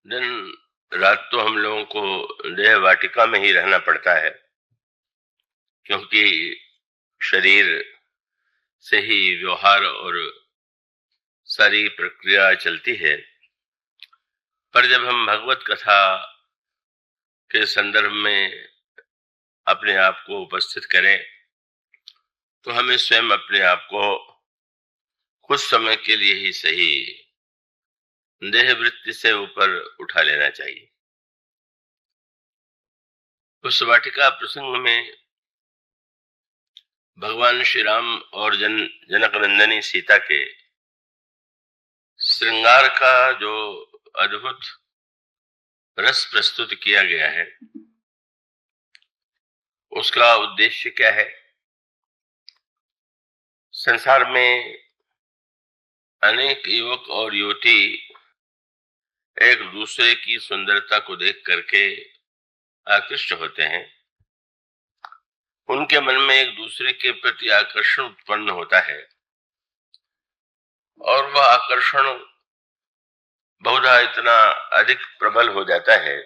दिन रात तो हम लोगों को देह वाटिका में ही रहना पड़ता है, क्योंकि शरीर से ही व्यवहार और सारी प्रक्रिया चलती है। पर जब हम भगवत कथा के संदर्भ में अपने आप को उपस्थित करें, तो हमें स्वयं अपने आप को कुछ समय के लिए ही सही देह वृत्ति से ऊपर उठा लेना चाहिए। उस वाटिका प्रसंग में भगवान श्री राम और जनक नंदनी सीता के श्रृंगार का जो अद्भुत रस प्रस्तुत किया गया है, उसका उद्देश्य क्या है? संसार में अनेक युवक और युवती एक दूसरे की सुंदरता को देख करके आकृष्ट होते हैं। उनके मन में एक दूसरे के प्रति आकर्षण उत्पन्न होता है और वह आकर्षण बहुधा इतना अधिक प्रबल हो जाता है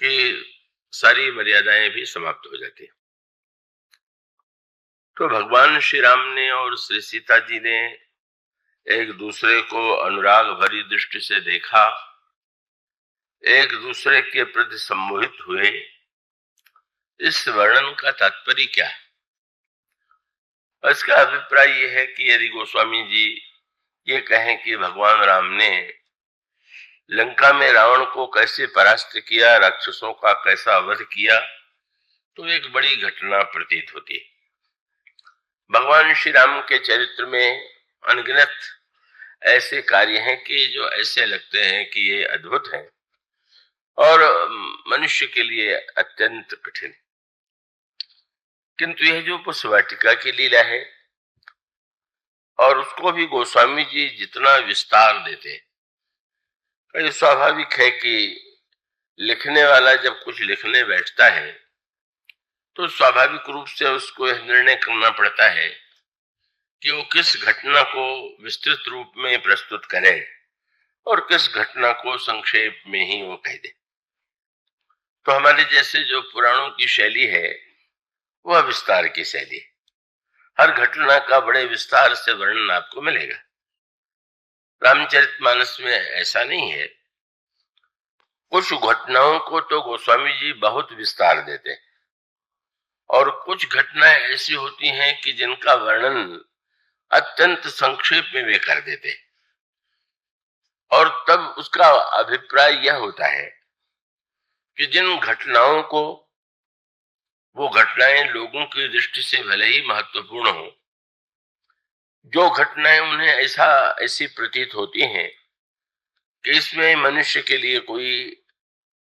कि सारी मर्यादाएं भी समाप्त हो जाती है। तो भगवान श्री राम ने और श्री सीता जी ने एक दूसरे को अनुराग भरी दृष्टि से देखा, एक दूसरे के प्रति सम्मोहित हुए। इस वर्णन का तात्पर्य क्या है? इसका अभिप्राय यह है कि यदि गोस्वामी जी ये कहें कि भगवान राम ने लंका में रावण को कैसे परास्त किया, राक्षसों का कैसा वध किया, तो एक बड़ी घटना प्रतीत होती है। भगवान श्री राम के चरित्र में अनगिनत ऐसे कार्य हैं कि जो ऐसे लगते हैं कि ये अद्भुत हैं और मनुष्य के लिए अत्यंत कठिन। किंतु यह जो पुष्प वाटिका की लीला है, और उसको भी गोस्वामी जी जितना विस्तार देते हैं, ये स्वाभाविक है कि लिखने वाला जब कुछ लिखने बैठता है तो स्वाभाविक रूप से उसको यह निर्णय करना पड़ता है कि वो किस घटना को विस्तृत रूप में प्रस्तुत करे और किस घटना को संक्षेप में ही वो कह दे। तो हमारे जैसे जो पुराणों की शैली है, वह विस्तार की शैली है। हर घटना का बड़े विस्तार से वर्णन आपको मिलेगा। रामचरितमानस में ऐसा नहीं है। कुछ घटनाओं को तो गोस्वामी जी बहुत विस्तार देते हैं और कुछ घटनाएं ऐसी होती हैं कि जिनका वर्णन अत्यंत संक्षेप में वे कर देते हैं। और तब उसका अभिप्राय यह होता है कि जिन घटनाओं को, वो घटनाएं लोगों की दृष्टि से भले ही महत्वपूर्ण हो, जो घटनाएं उन्हें ऐसी प्रतीत होती हैं कि इसमें मनुष्य के लिए कोई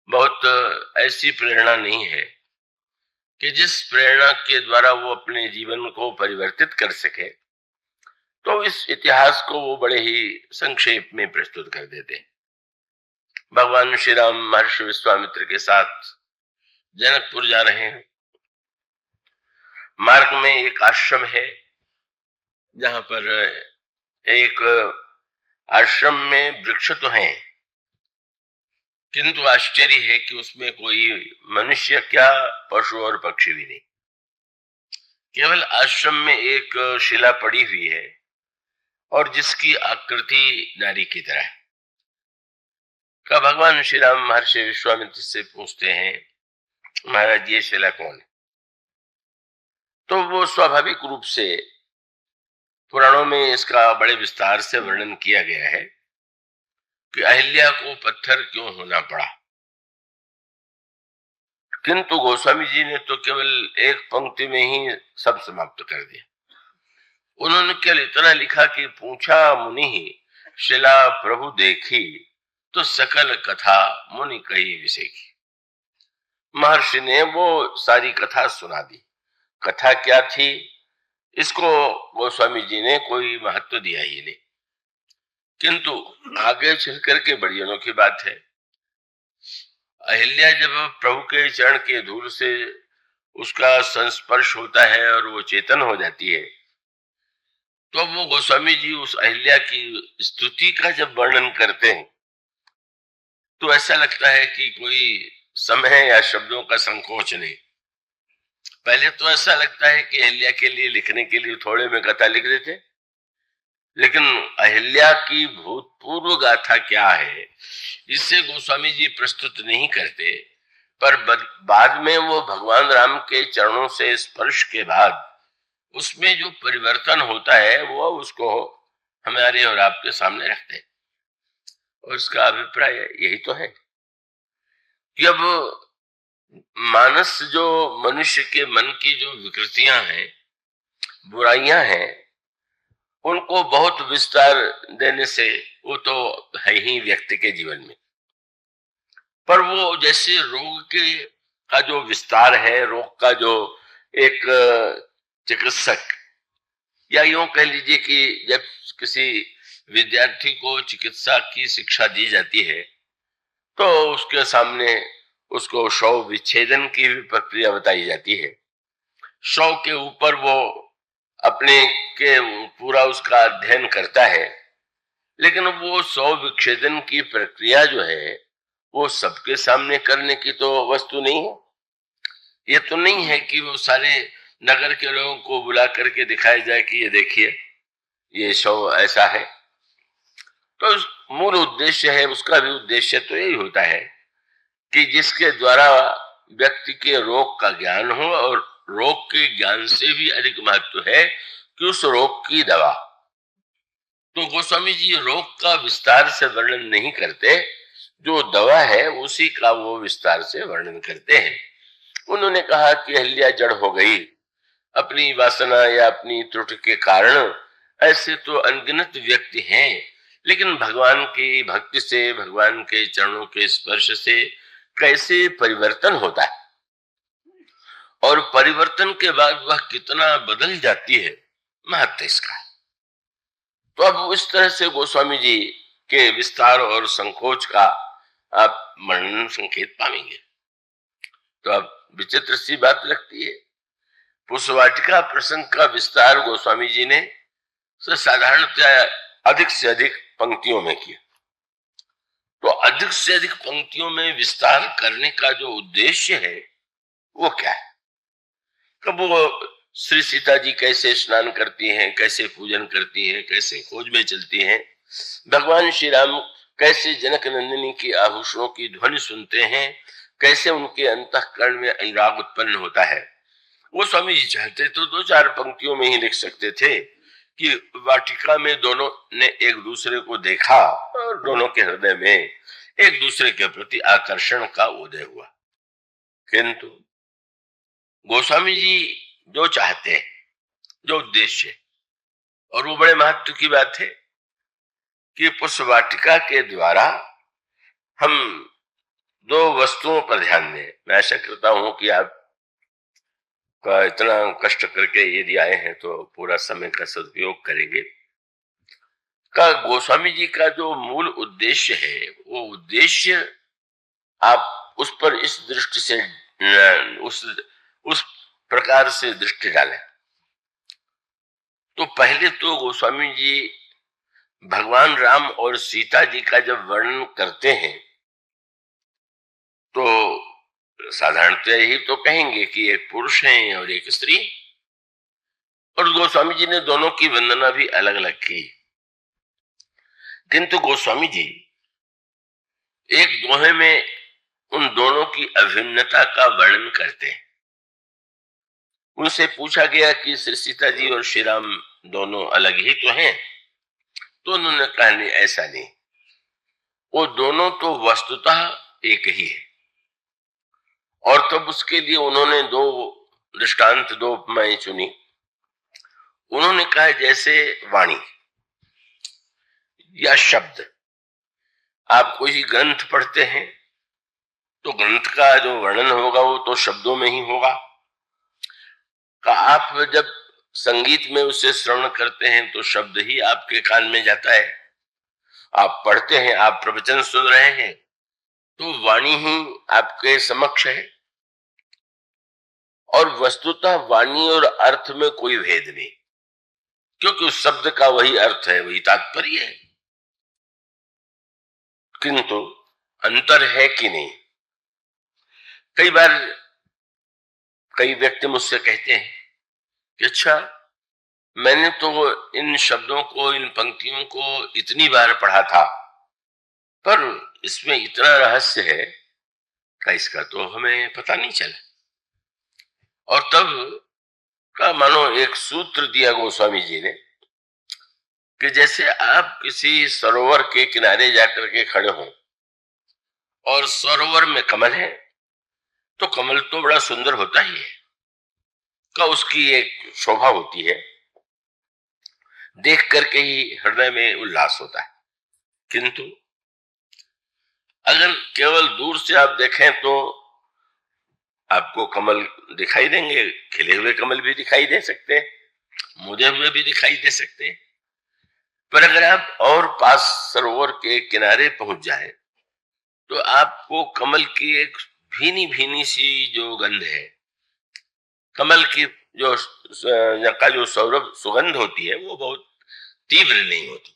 बहुत ऐसी प्रेरणा नहीं है कि जिस प्रेरणा के द्वारा वो अपने जीवन को परिवर्तित कर सके, तो इस इतिहास को वो बड़े ही संक्षेप में प्रस्तुत कर देते हैं। भगवान श्री राम महर्षि विश्वामित्र के साथ जनकपुर जा रहे हैं। मार्ग में एक आश्रम है, जहां पर एक आश्रम में वृक्ष तो हैं, किंतु आश्चर्य है कि उसमें कोई मनुष्य क्या, पशु और पक्षी भी नहीं। केवल आश्रम में एक शिला पड़ी हुई है और जिसकी आकृति नारी की तरह है। का भगवान श्री राम महर्षि विश्वामित्र से पूछते हैं, महाराज ये शिला कौन है? तो वो स्वाभाविक रूप से, पुराणों में इसका बड़े विस्तार से वर्णन किया गया है कि अहिल्या को पत्थर क्यों होना पड़ा। किंतु गोस्वामी जी ने तो केवल एक पंक्ति में ही सब समाप्त कर दिया। उन्होंने केवल इतना लिखा कि पूछा मुनि ही शिला प्रभु देखी, तो सकल कथा मुनि कही विसेखी। महर्षि ने वो सारी कथा सुना दी। कथा क्या थी, इसको गोस्वामी जी ने कोई महत्व दिया ही नहीं। किंतु आगे चल करके बड़ी अनोखी बात है। अहिल्या जब प्रभु के चरण के धूल से उसका संस्पर्श होता है और वो चेतन हो जाती है, तो वो गोस्वामी जी उस अहिल्या की स्तुति का जब वर्णन करते हैं, तो ऐसा लगता है कि कोई समय या शब्दों का संकोच नहीं। पहले तो ऐसा लगता है कि अहिल्या के लिए लिखने के लिए थोड़े में कथा लिख देते, लेकिन अहिल्या की भूतपूर्व गाथा क्या है इससे गोस्वामी जी प्रस्तुत नहीं करते। पर बाद में वो भगवान राम के चरणों से स्पर्श के बाद उसमें जो परिवर्तन होता है वो उसको हमारे और आपके सामने रखते हैं। और उसका अभिप्राय यही तो है कि अब मानस जो मनुष्य के मन की जो विकृतियां हैं, बुराइयां हैं, उनको बहुत विस्तार देने से वो तो है ही व्यक्ति के जीवन में। पर वो जैसे रोग के का जो विस्तार है, रोग का जो एक चिकित्सक, या यूं कह लीजिए कि जब किसी विद्यार्थी को चिकित्सा की शिक्षा दी जाती है तो उसके सामने उसको शव विच्छेदन की भी प्रक्रिया बताई जाती है। शव के ऊपर वो अपने के पूरा उसका अध्ययन करता है, लेकिन वो शव विच्छेदन की प्रक्रिया जो है वो सबके सामने करने की तो वस्तु नहीं है। ये तो नहीं है कि वो सारे नगर के लोगों को बुला करके दिखाया जाए कि ये देखिए ये शव ऐसा है। तो मूल उद्देश्य है, उसका भी उद्देश्य तो यही होता है कि जिसके द्वारा व्यक्ति के रोग का ज्ञान हो, और रोग के ज्ञान से भी अधिक महत्व है कि उस रोग की दवा। तो गोस्वामी जी रोग का विस्तार से वर्णन नहीं करते, जो दवा है उसी का वो विस्तार से वर्णन करते हैं। उन्होंने कहा कि अहिल्या जड़ हो गई अपनी वासना या अपनी त्रुटि के कारण। ऐसे तो अनगिनत व्यक्ति हैं, लेकिन भगवान की भक्ति से, भगवान के चरणों के स्पर्श से कैसे परिवर्तन होता है और परिवर्तन के बाद वह कितना बदल जाती है, महत्व इसका है। तो अब इस तरह से गोस्वामी जी के विस्तार और संकोच का आप वर्णन संकेत पाएंगे। तो अब विचित्र सी बात लगती है, पुष्पवाटिका प्रसंग का विस्तार गोस्वामी जी ने साधारणतः अधिक से अधिक पंक्तियों में किया। तो अधिक से अधिक पंक्तियों में विस्तार करने का जो उद्देश्य है वो क्या है? कब वो श्री सीता जी कैसे स्नान करती हैं, कैसे पूजन करती हैं, कैसे खोज में चलती हैं, भगवान श्री राम कैसे जनक नंदिनी की आभूषणों की ध्वनि सुनते हैं, कैसे उनके अंतःकरण में अनुराग उत्पन्न होता है, वो स्वामी जी चाहते तो दो चार पंक्तियों में ही लिख सकते थे कि वाटिका में दोनों ने एक दूसरे को देखा और दोनों के हृदय में एक दूसरे के प्रति आकर्षण का उदय हुआ। किंतु गोस्वामी जी जो चाहते हैं, जो उद्देश्य, और वो बड़े महत्व की बात है कि पुष्पवाटिका के द्वारा हम दो वस्तुओं पर ध्यान दें। मैं आशा करता हूं कि आप का इतना कष्ट करके यदि आए हैं तो पूरा समय का सदुपयोग करेंगे। का गोस्वामी जी का जो मूल उद्देश्य है वो उद्देश्य आप उस पर इस दृष्टि से उस प्रकार से दृष्टि डालें। तो पहले तो गोस्वामी जी भगवान राम और सीता जी का जब वर्णन करते हैं तो साधारणतः यही तो कहेंगे कि एक पुरुष है और एक स्त्री, और गोस्वामी जी ने दोनों की वंदना भी अलग अलग की। किंतु गोस्वामी जी एक दोहे में उन दोनों की अभिन्नता का वर्णन करते हैं। उनसे पूछा गया कि श्री सीता जी और श्री राम दोनों अलग ही तो हैं, तो उन्होंने कहा नहीं, ऐसा नहीं, वो दोनों तो वस्तुतः एक ही है। और तब उसके लिए उन्होंने दो दृष्टांत, दो उपमाएं चुनी। उन्होंने कहा जैसे वाणी या शब्द, आप कोई ग्रंथ पढ़ते हैं तो ग्रंथ का जो वर्णन होगा वो तो शब्दों में ही होगा। का आप जब संगीत में उसे श्रवण करते हैं तो शब्द ही आपके कान में जाता है। आप पढ़ते हैं, आप प्रवचन सुन रहे हैं तो वाणी ही आपके समक्ष है। और वस्तुतः वाणी और अर्थ में कोई भेद नहीं, क्योंकि उस शब्द का वही अर्थ है, वही तात्पर्य है। किंतु अंतर है कि नहीं। कई बार कई व्यक्ति मुझसे कहते हैं कि अच्छा, मैंने तो इन शब्दों को, इन पंक्तियों को इतनी बार पढ़ा था, पर इसमें इतना रहस्य है का इसका तो हमें पता नहीं चला। और तब का मानो एक सूत्र दिया गोस्वामी जी ने कि जैसे आप किसी सरोवर के किनारे जाकर के खड़े हों और सरोवर में कमल है, तो कमल तो बड़ा सुंदर होता ही है, का उसकी एक शोभा होती है, देख करके ही हृदय में उल्लास होता है। किंतु अगर केवल दूर से आप देखें तो आपको कमल दिखाई देंगे, खिले हुए कमल भी दिखाई दे सकते हैं, मुदे हुए भी दिखाई दे सकते हैं। पर अगर आप और पास सरोवर के किनारे पहुंच जाए तो आपको कमल की एक भीनी भीनी सी जो गंध है, कमल की जो का जो सौरभ सुगंध होती है, वो बहुत तीव्र नहीं होती,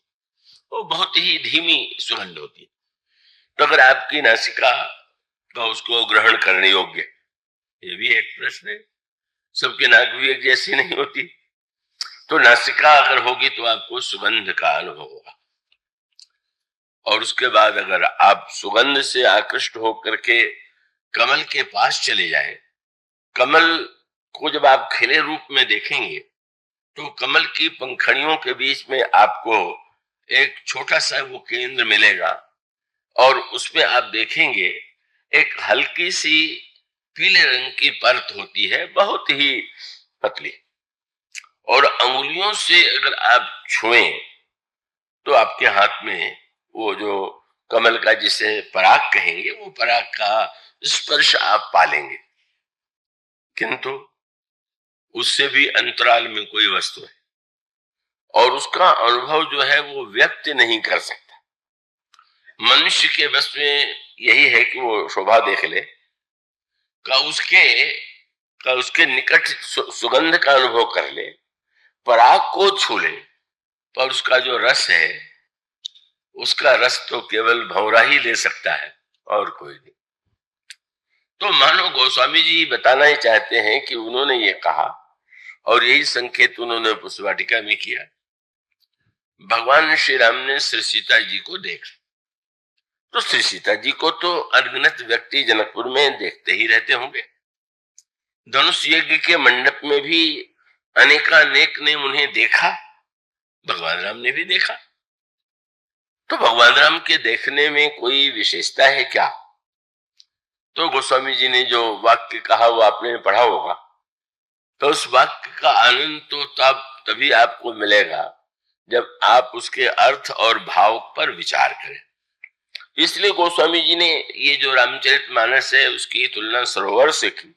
वो बहुत ही धीमी सुगंध होती है। तो अगर आपकी नासिका का उसको ग्रहण करने योग्य, ये भी एक प्रश्न है, सबके नाक भी एक जैसी नहीं होती, तो नासिका अगर होगी तो आपको सुगंध का अनुभव होगा। और उसके बाद अगर आप सुगंध से आकृष्ट होकर के कमल के पास चले जाएं, कमल को जब आप खिले रूप में देखेंगे तो कमल की पंखड़ियों के बीच में आपको एक छोटा सा वो केंद्र मिलेगा और उसमें आप देखेंगे एक हल्की सी पीले रंग की परत होती है, बहुत ही पतली, और अंगुलियों से अगर आप छुएं तो आपके हाथ में वो जो कमल का जिसे पराग कहेंगे, वो पराग का स्पर्श आप पालेंगे। किंतु उससे भी अंतराल में कोई वस्तु है और उसका अनुभव जो है वो व्यक्त नहीं कर सकता। मनुष्य के बस में यही है कि वो शोभा देख ले, का उसके निकट सुगंध का अनुभव कर ले, पराग को छू ले, पर उसका जो रस है, उसका रस तो केवल भंवरा ही ले सकता है और कोई नहीं। तो मानो गोस्वामी जी बताना ही चाहते हैं कि उन्होंने ये कहा और यही संकेत उन्होंने पुष्पवाटिका में किया। भगवान श्री राम ने श्री सीता जी को देखा, तो श्री सीता जी को तो अनगिनत व्यक्ति जनकपुर में देखते ही रहते होंगे। धनुष यज्ञ के मंडप में भी अनेकानेक ने उन्हें देखा, भगवान राम ने भी देखा। तो भगवान राम के देखने में कोई विशेषता है क्या? तो गोस्वामी जी ने जो वाक्य कहा वो आपने पढ़ा होगा, तो उस वाक्य का आनंद तो तब तभी आपको मिलेगा जब आप उसके अर्थ और भाव पर विचार करें। इसलिए गोस्वामी जी ने ये जो रामचरितमानस है उसकी तुलना सरोवर से की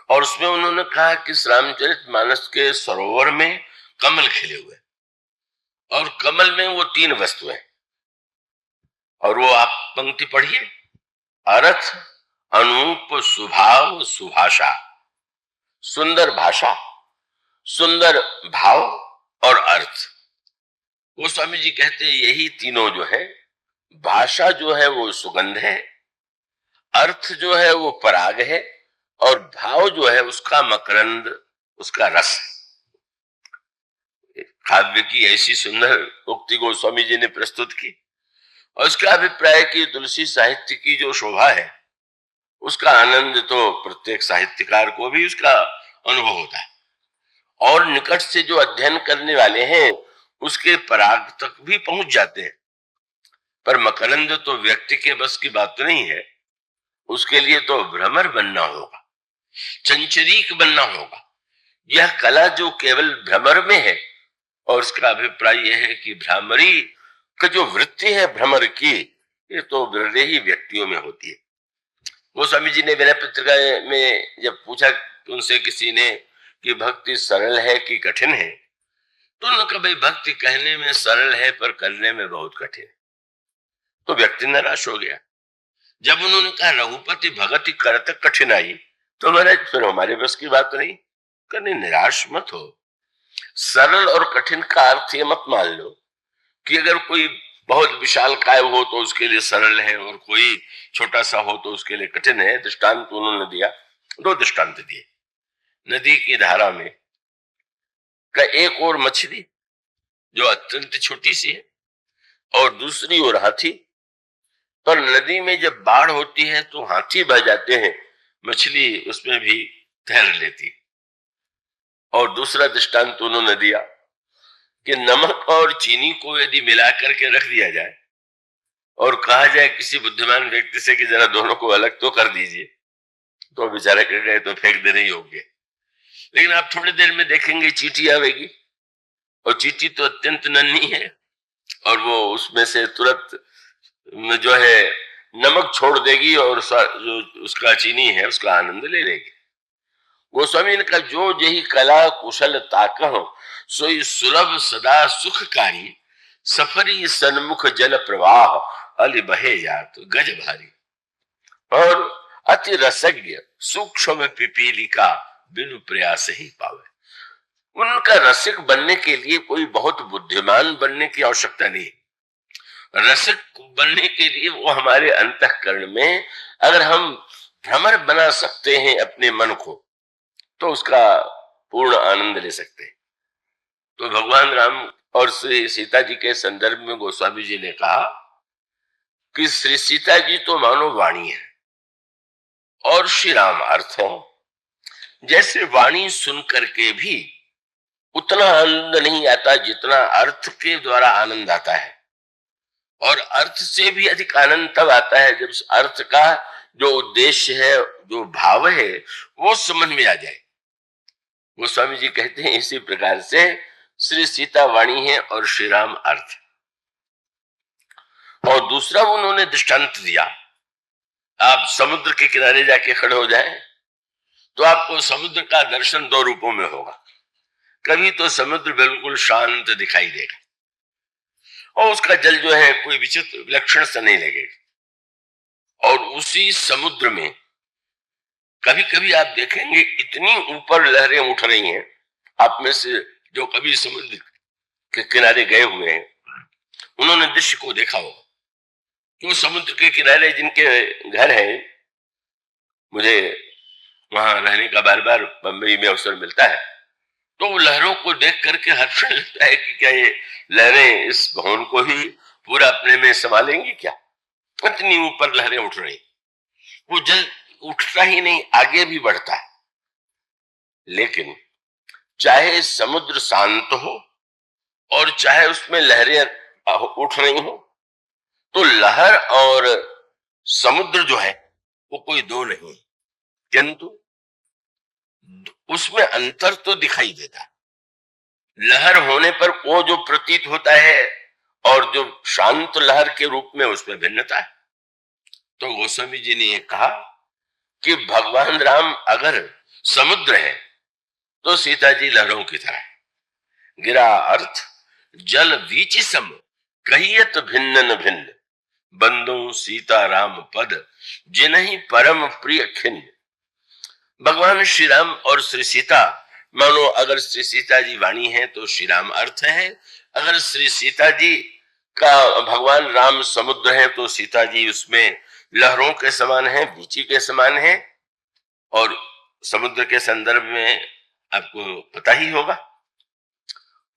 और उसमें उन्होंने कहा कि रामचरितमानस के सरोवर में कमल खिले हुए और कमल में वो तीन वस्तुएं, और वो आप पंक्ति पढ़िए, अर्थ, अनूप, सुभाव, सुभाषा, सुंदर भाषा, सुंदर भाव और अर्थ। गोस्वामी जी कहते हैं यही तीनों जो है, भाषा जो है वो सुगंध है, अर्थ जो है वो पराग है, और भाव जो है उसका मकरंद, उसका रस। काव्य की ऐसी सुंदर उक्ति गोस्वामी जी ने प्रस्तुत की और उसका अभिप्राय कि तुलसी साहित्य की जो शोभा है उसका आनंद तो प्रत्येक साहित्यकार को भी उसका अनुभव होता है और निकट से जो अध्ययन करने वाले हैं उसके पराग तक भी पहुंच जाते हैं। पर मकरंद तो व्यक्ति के बस की बात नहीं है, उसके लिए तो भ्रमर बनना होगा, चंचरीक बनना होगा। यह कला जो केवल भ्रमर में है, और उसका अभिप्राय यह है कि भ्रामरी का जो वृत्ति है भ्रमर की, ये तो विरले ही व्यक्तियों में होती है। गोस्वामी जी ने विनय पत्रिका में जब पूछा उनसे किसी ने कि भक्ति सरल है कि कठिन है, तो उन्होंने कहा भाई भक्ति कहने में सरल है पर करने में बहुत कठिन है। तो व्यक्ति निराश हो गया। जब उन्होंने कहा रघुपति भगति करत कठिनाई, तो मैंने फिर हमारे बस की बात नहीं करनी, निराश मत हो। सरल और कठिन का अर्थ ये मत मान लो कि अगर कोई बहुत विशाल काय हो तो उसके लिए सरल है, और कोई छोटा सा हो तो उसके लिए कठिन है। दृष्टांत उन्होंने दिया, दो दृष्टांत दिए। नदी की धारा में का एक और मछली जो अत्यंत छोटी सी है, और दूसरी ओर हाथी। पर नदी में जब बाढ़ होती है तो हाथी बह जाते हैं, मछली उसमें भी तैर लेती। और दूसरा दृष्टांत उन्होंने दिया कि नमक और चीनी को यदि मिला करके रख दिया जाए और कहा जाए किसी बुद्धिमान व्यक्ति से कि जरा दोनों को अलग तो कर दीजिए, तो बेचारा कह गए तो फेंक देने योग्य। लेकिन आप थोड़ी देर में देखेंगे चींटी आवेगी, और चींटी तो अत्यंत नन्ही है, और वो उसमें से तुरंत जो है नमक छोड़ देगी और जो उसका चीनी है उसका आनंद ले लेगी। गोस्वामी ने कहा, जो यही कला कुशल ताकह सोई सुलभ सदा सुखकारी, सफरी सन्मुख जल प्रवाह अली बहे जात गज भारी। और अति रसज्ञ सूक्ष्म पिपीलिका बिनु प्रयास ही पावे। उनका रसिक बनने के लिए कोई बहुत बुद्धिमान बनने की आवश्यकता नहीं। रसिक बनने के लिए वो हमारे अंतःकरण में अगर हम भ्रमर बना सकते हैं अपने मन को, तो उसका पूर्ण आनंद ले सकते हैं। तो भगवान राम और श्री सीता जी के संदर्भ में गोस्वामी जी ने कहा कि श्री सीता जी तो मानो वाणी है और श्री राम अर्थ है। जैसे वाणी सुन करके भी उतना आनंद नहीं आता जितना अर्थ के द्वारा आनंद आता है, और अर्थ से भी अधिक आनंद तब आता है जब अर्थ का जो उद्देश्य है, जो भाव है, वो समझ में आ जाए। गोस्वामी जी कहते हैं इसी प्रकार से श्री सीता वाणी है और श्री राम अर्थ। और दूसरा उन्होंने दृष्टांत दिया, आप समुद्र के किनारे जाके खड़े हो जाएं तो आपको समुद्र का दर्शन दो रूपों में होगा। कभी तो समुद्र बिल्कुल शांत दिखाई देगा और उसका जल जो है कोई विचित्र विलक्षण सा नहीं लगेगा, और उसी समुद्र में कभी कभी आप देखेंगे इतनी ऊपर लहरें उठ रही हैं। आप में से जो कभी समुद्र के किनारे गए हुए हैं उन्होंने दृश्य को देखा हो कि समुद्र के किनारे जिनके घर हैं, मुझे वहां रहने का बार बार बंबई में अवसर मिलता है, तो लहरों को देख करके हर्षण लगता है कि क्या ये लहरें इस भवन को ही पूरा अपने में संभालेंगी क्या। इतनी ऊपर लहरें उठ रही, वो जल उठता ही नहीं, आगे भी बढ़ता है। लेकिन चाहे समुद्र शांत हो और चाहे उसमें लहरें उठ रही हो, तो लहर और समुद्र जो है वो कोई दो नहीं, किंतु उसमें अंतर तो दिखाई देता। लहर होने पर वो जो प्रतीत होता है और जो शांत लहर के रूप में उसमें भिन्नता है। तो गोस्वामी जी ने ये कहा कि भगवान राम अगर समुद्र है तो सीता जी लहरों की तरह। गिरा अर्थ जल बीच सम कहियत भिन्न न भिन्न, बंदो सीता राम पद जिन्हीं परम प्रिय खिन्न। भगवान श्री राम और श्री सीता, मानो अगर श्री सीता जी वाणी है तो श्री राम अर्थ है, अगर श्री सीता जी का भगवान राम समुद्र है तो सीता जी उसमें लहरों के समान है, बीची के समान है। और समुद्र के संदर्भ में आपको पता ही होगा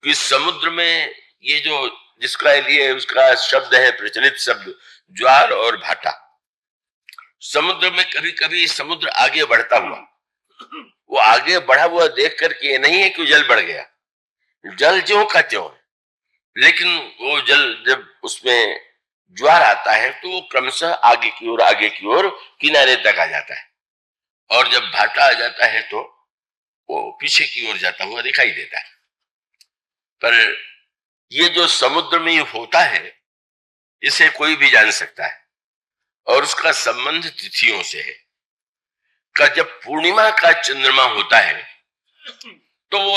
कि समुद्र में ये जो जिसका लिए उसका शब्द है प्रचलित शब्द ज्वार और भाटा। समुद्र में कभी कभी समुद्र आगे बढ़ता हुआ, वो आगे बढ़ा हुआ देख करके ये नहीं है कि जल बढ़ गया, जल ज्यों का त्यों है, लेकिन वो जल जब उसमें ज्वार आता है तो वो क्रमशः आगे की ओर आगे की ओर किनारे तक आ जाता है, और जब भाटा आ जाता है तो वो पीछे की ओर जाता हुआ दिखाई देता है। पर ये जो समुद्र में होता है इसे कोई भी जान सकता है, और उसका संबंध तिथियों से है। का जब पूर्णिमा का चंद्रमा होता है तो वो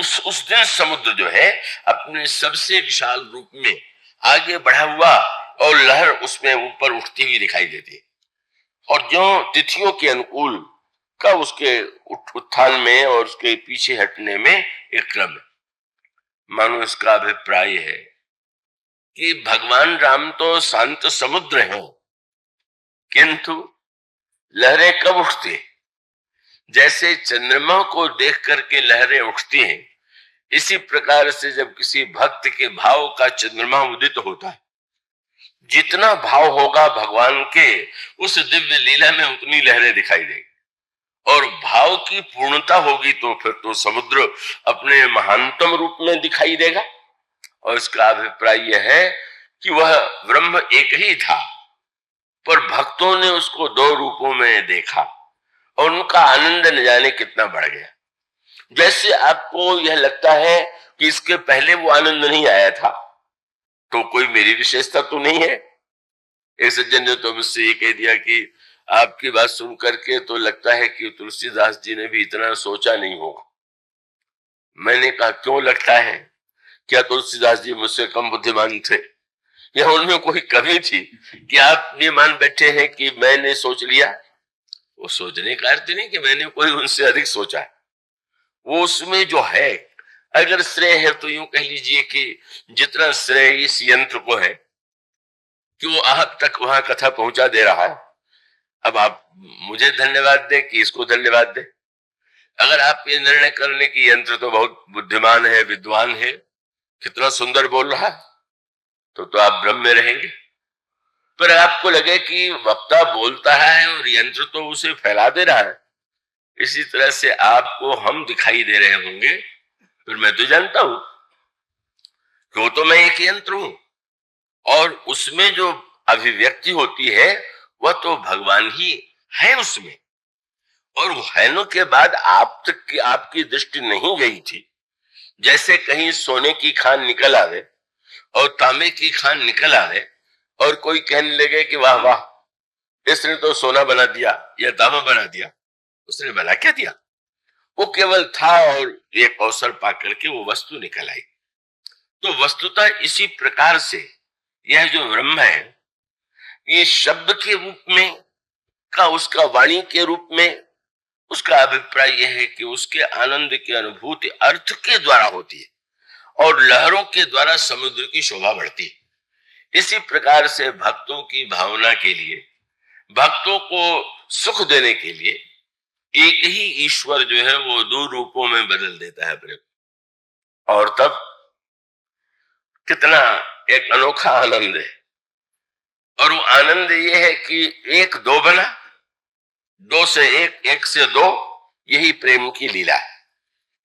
उस दिन समुद्र जो है अपने सबसे विशाल रूप में आगे बढ़ा हुआ और लहर उसमें ऊपर उठती हुई दिखाई देती है। और जो तिथियों के अनुकूल का उसके उत्थान में और उसके पीछे हटने में एक क्रम है। मानो इसका अभिप्राय है कि भगवान राम तो शांत समुद्र हैं, किंतु लहरें कब उठती है? जैसे चंद्रमा को देख करके लहरें उठती हैं, इसी प्रकार से जब किसी भक्त के भाव का चंद्रमा उदित होता है, जितना भाव होगा भगवान के उस दिव्य लीला में उतनी लहरें दिखाई देगी। और भाव की पूर्णता होगी तो फिर तो समुद्र अपने महानतम रूप में दिखाई देगा। और इसका अभिप्राय यह है कि वह ब्रह्म एक ही था, पर भक्तों ने उसको दो रूपों में देखा और उनका आनंद न जाने कितना बढ़ गया। जैसे आपको यह लगता है कि इसके पहले वो आनंद नहीं आया था, तो कोई मेरी विशेषता तो नहीं है। एक सज्जन ने तो मुझसे ये कह दिया कि आपकी बात सुन करके तो लगता है कि तुलसीदास जी ने भी इतना सोचा नहीं होगा। मैंने कहा, क्यों लगता है? क्या तुलसीदास जी मुझसे कम बुद्धिमान थे, या उनमें कोई कमी थी कि आप ये मान बैठे हैं कि मैंने सोच लिया? वो सोचने का अर्थ नहीं कि मैंने कोई उनसे अधिक सोचा है। वो उसमें जो है, अगर श्रेय है तो यूं कह लीजिए कि जितना श्रेय इस यंत्र को है कि वो आप तक वहां कथा पहुंचा दे रहा है, अब आप मुझे धन्यवाद दे कि इसको धन्यवाद दे। अगर आप ये निर्णय करने की यंत्र तो बहुत बुद्धिमान है, विद्वान है, कितना सुंदर बोल रहा है, तो आप ब्रह्म में रहेंगे। पर आपको लगे कि वक्ता बोलता है और यंत्र तो उसे फैला दे रहा है, इसी तरह से आपको हम दिखाई दे रहे होंगे, फिर मैं तो जानता हूं कि वो तो मैं एक यंत्र हूं, और उसमें जो अभिव्यक्ति होती है वह तो भगवान ही है उसमें। और हैनो के बाद आप तक की आपकी दृष्टि नहीं गई थी। जैसे कहीं सोने की खान निकल आवे और तांबे की खान निकल आवे और कोई कहने लगे कि वाह वाह, इसने तो सोना बना दिया या तांबा बना दिया। उसने बना क्या दिया? वो केवल था और एक अवसर पा करके वो वस्तु निकल आई। तो वस्तुतः इसी प्रकार से यह जो ब्रह्म है, ये शब्द के रूप में का उसका वाणी के रूप में उसका अभिप्राय यह है कि उसके आनंद की अनुभूति अर्थ के द्वारा होती है और लहरों के द्वारा समुद्र की शोभा बढ़ती है। इसी प्रकार से भक्तों की भावना के लिए, भक्तों को सुख देने के लिए एक ही ईश्वर जो है वो दो रूपों में बदल देता है प्रेम। और तब कितना एक अनोखा आनंद है। और वो आनंद ये है कि एक दो बना, दो से एक, एक से दो, यही प्रेम की लीला है,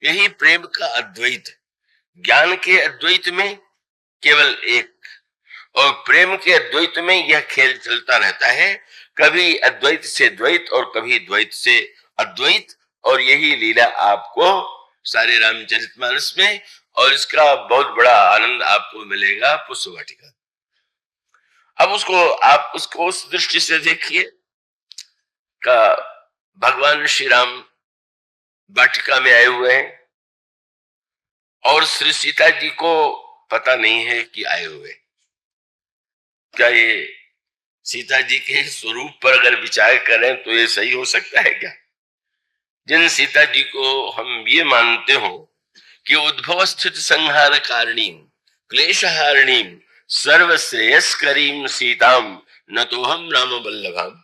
यही प्रेम का अद्वैत। ज्ञान के अद्वैत में केवल एक, और प्रेम के अद्वैत में यह खेल चलता रहता है, कभी अद्वैत से द्वैत और कभी द्वैत से अद्वैत। और यही लीला आपको सारे रामचरितमानस में, और इसका बहुत बड़ा आनंद आपको मिलेगा पुष्प वाटिका। अब आप उसको उस दृष्टि से देखिए का भगवान श्री राम वाटिका में आए हुए हैं और श्री सीता जी को पता नहीं है कि आए हुए। क्या ये सीता जी के स्वरूप पर अगर विचार करें तो ये सही हो सकता है क्या? जिन सीता जी को हम ये मानते हो कि उद्भव स्थित संहार कारणीम क्लेशहारिणीम सर्वश्रेयस्करीम सीताम न तो हम राम बल्लभाम,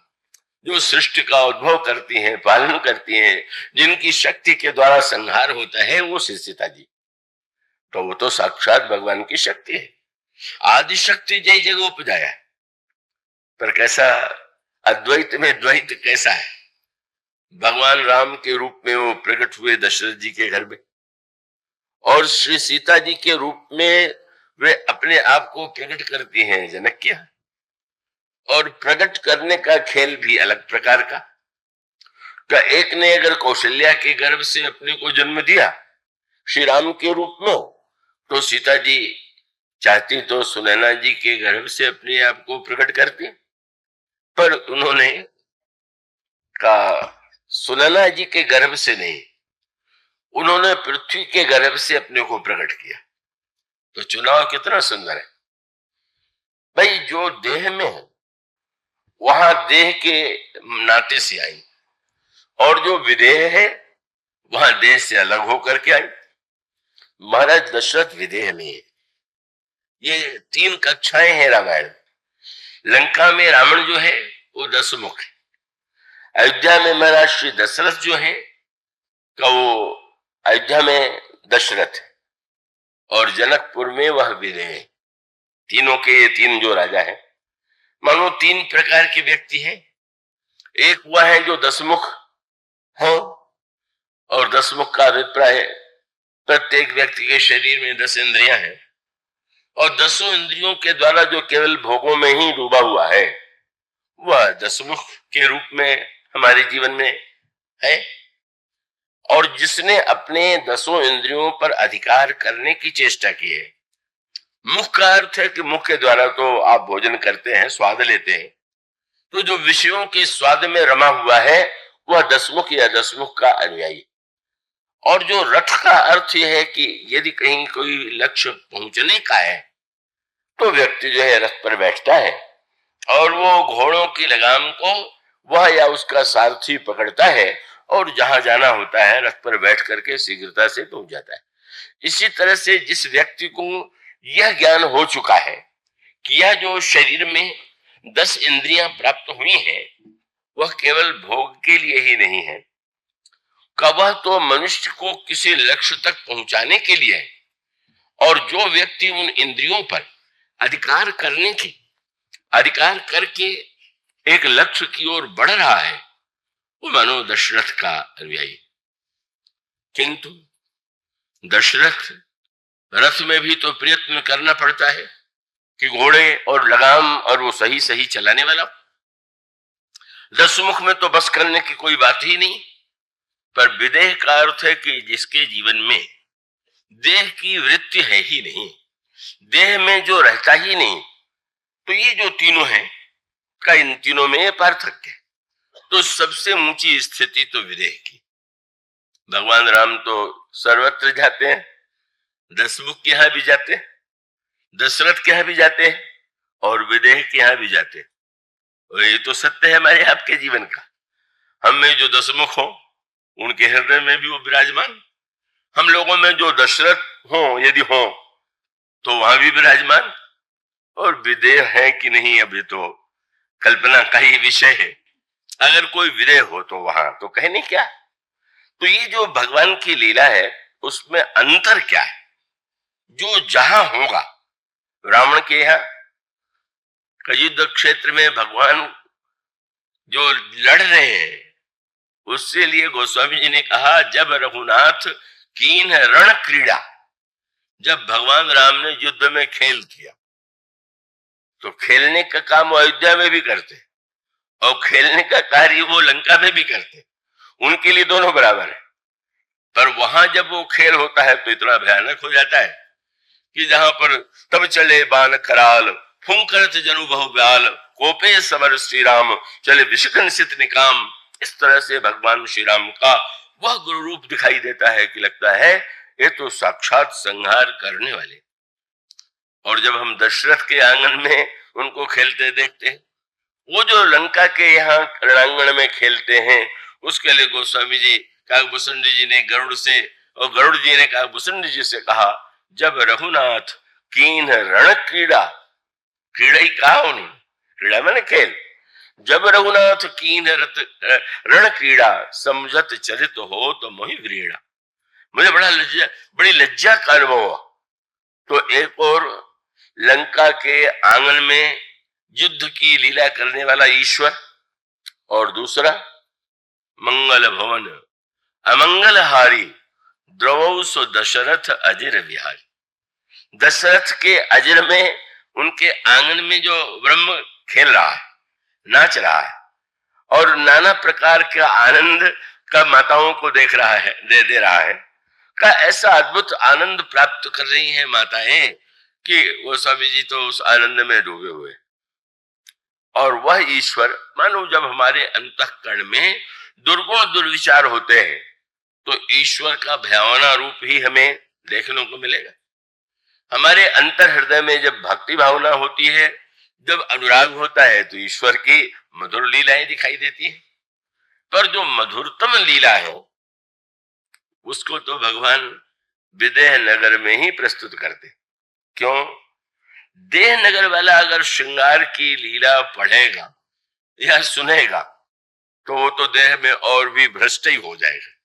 जो सृष्टि का उद्भव करती हैं, पालन करती हैं, जिनकी शक्ति के द्वारा संहार होता है, वो श्री सीता जी। तो वो तो साक्षात भगवान की शक्ति है, आदि शक्ति जय जगह उपजाया। पर कैसा अद्वैत में द्वैत कैसा है? भगवान राम के रूप में वो प्रकट हुए दशरथ जी के घर में, और श्री सीता जी के रूप में वे अपने आप को प्रकट करती हैं जनक के यहाँ। और प्रकट करने का खेल भी अलग प्रकार का। तो एक ने अगर कौशल्या के गर्भ से अपने को जन्म दिया श्री राम के रूप में, तो सीता जी चाहती तो सुनैना जी के गर्भ से अपने आप को प्रकट करती, पर उन्होंने कहा सुनैना जी के गर्भ से नहीं, उन्होंने पृथ्वी के गर्भ से अपने को प्रकट किया। तो चुनाव कितना सुंदर है भाई। जो देह में है वहां देह के नाते से आई, और जो विदेह है वहां देह से अलग होकर के आई। महाराज दशरथ विदेह में है, ये 3 कक्षाएं हैं रामायण। लंका में रावण जो है वो 10 मुख है। अयोध्या में महाराज श्री दशरथ जो है का वो अयोध्या में दशरथ है, और जनकपुर में वह विदेह है। तीनों के 3 जो राजा हैं, मानो 3 प्रकार के व्यक्ति हैं। एक वह है जो 10 मुख है, और 10 मुख का अभिप्राय प्रत्येक व्यक्ति के शरीर में 10 इंद्रियां हैं, और 10 इंद्रियों के द्वारा जो केवल भोगों में ही डूबा हुआ है, वह 10 मुख के रूप में हमारे जीवन में है। और जिसने अपने 10 इंद्रियों पर अधिकार करने की चेष्टा की है, मुख का अर्थ है कि मुख के द्वारा तो आप भोजन करते हैं, स्वाद लेते हैं, तो जो विषयों के स्वाद में रमा हुआ है वह 10 मुख या 10 मुख का अनुयायी। और जो रथ का अर्थ यह है कि यदि कहीं कोई लक्ष्य पहुंचने का है तो व्यक्ति जो है रथ पर बैठता है, और वो घोड़ों की लगाम को वह या उसका सारथी पकड़ता है, और जहां जाना होता है रथ पर बैठ करके शीघ्रता से पहुंच जाता है। इसी तरह से जिस व्यक्ति को यह ज्ञान हो चुका है कि यह जो शरीर में 10 इंद्रियां प्राप्त हुई हैं वह केवल भोग के लिए ही नहीं है, का वह तो मनुष्य को किसी लक्ष्य तक पहुंचाने के लिए है। और जो व्यक्ति उन इंद्रियों पर अधिकार करके एक लक्ष्य की ओर बढ़ रहा है, वो मानो दशरथ का अनुयायी। किंतु दशरथ रथ में भी तो प्रयत्न करना पड़ता है कि घोड़े और लगाम और वो सही सही चलाने वाला। 10 मुख में तो बस करने की कोई बात ही नहीं। पर विदेह का अर्थ है कि जिसके जीवन में देह की वृत्ति है ही नहीं, देह में जो रहता ही नहीं, तो ये जो तीनों हैं का इन तीनों में पार्थक्य। तो सबसे ऊंची स्थिति तो विदेह की। भगवान राम तो सर्वत्र जाते हैं, 10 मुख के यहां भी जाते हैं, दशरथ के यहां भी जाते हैं, और विदेह के यहां भी जाते हैं। और ये तो सत्य है हमारे आपके जीवन का। हम में जो 10 मुख हो उनके हृदय में भी वो विराजमान, हम लोगों में जो दशरथ हो यदि हो तो वहां भी विराजमान, और विदेह है कि नहीं अभी तो कल्पना का ही विषय है। अगर कोई विदेह हो तो वहां तो कहने क्या। तो ये जो भगवान की लीला है उसमें अंतर क्या है। जो जहां होगा, रावण के यहाँ युद्ध क्षेत्र में भगवान जो लड़ रहे हैं उससे लिए गोस्वामी जी ने कहा, जब रघुनाथ कीन रण क्रीड़ा, जब भगवान राम ने युद्ध में खेल किया, तो खेलने का काम वो अयोध्या में भी करते और खेलने का कार्य वो लंका में भी करते, उनके लिए दोनों बराबर है। पर वहां जब वो खेल होता है तो इतना भयानक हो जाता है कि जहां पर तब चले बाण कराल, फुंकरत जनु बहु ब्याल, कोपे समर श्री राम, चले विषकन सित निकाम। इस तरह से भगवान श्री राम का वह गुरु रूप दिखाई देता है कि लगता है ये तो साक्षात संहार करने वाले। और जब हम दशरथ के आंगन में उनको खेलते देखते हैं, वो जो लंका के यहाँ रणांगण में खेलते हैं, उसके लिए गोस्वामी जी काकभूषण जी ने गरुड़ से, और गरुड़ जी ने काकभूषण जी से कहा, जब रघुनाथ कीन रण क्रीड़ा, क्रीड़ा ही कहा उन्होंने, क्रीड़ा मैंने खेल, जब रघुनाथ कीन रण क्रीड़ा, समझत चरित हो तो मोहि व्रीड़ा। मुझे बड़ी लज्जा का अनुभव हुआ। तो एक और लंका के आंगन में युद्ध की लीला करने वाला ईश्वर, और दूसरा मंगल भवन अमंगल हारी, द्रवौ सो दशरथ अजर विहारी। दशरथ के अजर में, उनके आंगन में जो ब्रह्म खेल रहा है, नाच रहा है, और नाना प्रकार का आनंद का माताओं को देख रहा है, दे रहा है, का ऐसा अद्भुत आनंद प्राप्त कर रही हैं माताएं कि वो स्वामी जी तो उस आनंद में डूबे हुए। और वह ईश्वर मानो जब हमारे अंतःकरण में दुर्गुण दुर्विचार होते हैं तो ईश्वर का भयावना रूप ही हमें देखने को मिलेगा। हमारे अंतर हृदय में जब भक्ति भावना होती है, जब अनुराग होता है, तो ईश्वर की मधुर लीलाएं दिखाई देती हैं। पर जो मधुरतम लीला है उसको तो भगवान विदेह नगर में ही प्रस्तुत करते। क्यों? देह नगर वाला अगर श्रृंगार की लीला पढ़ेगा या सुनेगा तो वो तो देह में और भी भ्रष्ट ही हो जाएगा।